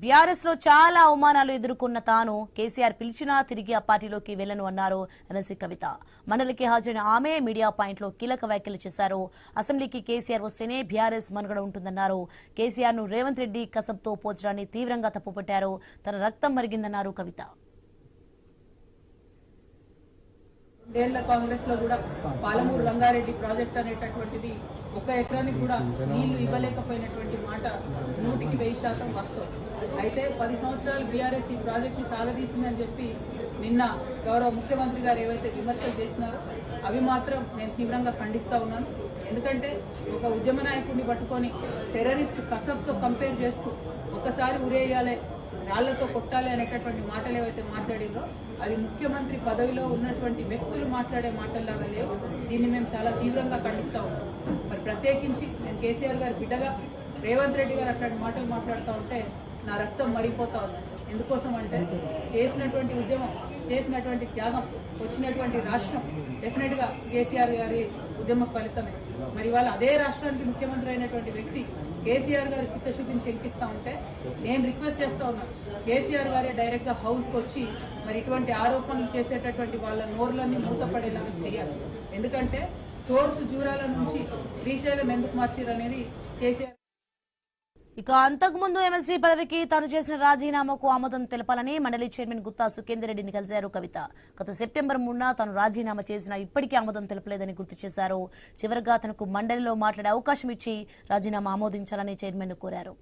BRS లో చాలా అవమానాలు ఎదుర్కొన్న తాను కేసీఆర్ పిలిచినా తిరిగి ఆ పార్టీలోకి వెళ్లను అన్నారు ఎమ్మెల్సీ కవిత. మండలికి హాజరైన ఆమె మీడియా పాయింట్ లో కీలక వ్యాఖ్యలు చేశారు. అసెంబ్లీకి కేసీఆర్ వస్తేనే బీఆర్ఎస్ మనుగడ ఉంటుందన్నారు. కేసీఆర్ ను రేవంత్ రెడ్డి కసబ్తో పోల్చడాన్ని తీవ్రంగా తప్పుపట్టారు. తన రక్తం మరిగిందన్నారు కవిత. కాంగ్రెస్ లో కూడా పాలమూరు రంగారెడ్డి ప్రాజెక్ట్ అనేటటువంటిది 1 ఎకరానికి కూడా నీళ్లు ఇవ్వలేకపోయినటువంటి మాట 100% వాస్తవం. అయితే 10 సంవత్సరాలు బీఆర్ఎస్ ఈ ప్రాజెక్ట్ ని సాగదీసిందని చెప్పి నిన్న గౌరవ ముఖ్యమంత్రి గారు ఏవైతే విమర్శలు చేసినారో అవి మాత్రం నేను తీవ్రంగా ఖండిస్తా ఉన్నాను. ఎందుకంటే ఒక ఉద్యమ నాయకుడిని పట్టుకొని టెర్రరిస్ట్ కసబ్తో కంపేర్ చేస్తూ ఒకసారి ఉరేయాలే రాళ్లతో కొట్టాలి అనేటటువంటి మాటలు ఏవైతే మాట్లాడిందో అది ముఖ్యమంత్రి పదవిలో ఉన్నటువంటి వ్యక్తులు మాట్లాడే మాటల్లాగా లేవు. దీన్ని మేము చాలా తీవ్రంగా ఖండిస్తా ఉన్నాం. మరి ప్రత్యేకించి నేను కేసీఆర్ గారి బిడ్డగా రేవంత్ రెడ్డి గారు అట్లాంటి మాటలు మాట్లాడుతూ ఉంటే నా రక్తం మరిగిపోతా ఉంది. ఎందుకోసం అంటే చేసినటువంటి ఉద్యమం, చేసినటువంటి త్యాగం, వచ్చినటువంటి రాష్ట్రం డెఫినెట్ గా కేసీఆర్ గారి ఉద్యమ ఫలితమే. మరి వాళ్ళ అదే రాష్ట్రానికి ముఖ్యమంత్రి అయినటువంటి వ్యక్తి కేసీఆర్ గారి చిత్తశుద్ధిని శంకిస్తా ఉంటే నేను రిక్వెస్ట్ చేస్తా ఉన్నాను, కేసీఆర్ గారే డైరెక్ట్ గా హౌస్ కు వచ్చి మరి ఇటువంటి ఆరోపణలు చేసేటటువంటి వాళ్ళ నోర్లన్నీ మూతపడేలాగా చేయాలి. ఎందుకంటే సోర్స్ జూరాల నుంచి శ్రీశైలం ఎందుకు మార్చారు అనేది కేసీఆర్. ఇక అంతకుముందు ఎమ్మెల్సీ పదవికి తాను చేసిన రాజీనామాకు ఆమోదం తెలపాలని మండలి చైర్మన్ గుత్తా సుఖేందర్ రెడ్డిని కలిశారు కవిత. గత సెప్టెంబర్ 3న తాను రాజీనామా చేసినా ఇప్పటికీ ఆమోదం తెలపలేదని గుర్తు చేశారు. చివరగా తనకు మండలిలో మాట్లాడే అవకాశం ఇచ్చి రాజీనామా ఆమోదించాలని చైర్మన్ కోరారు.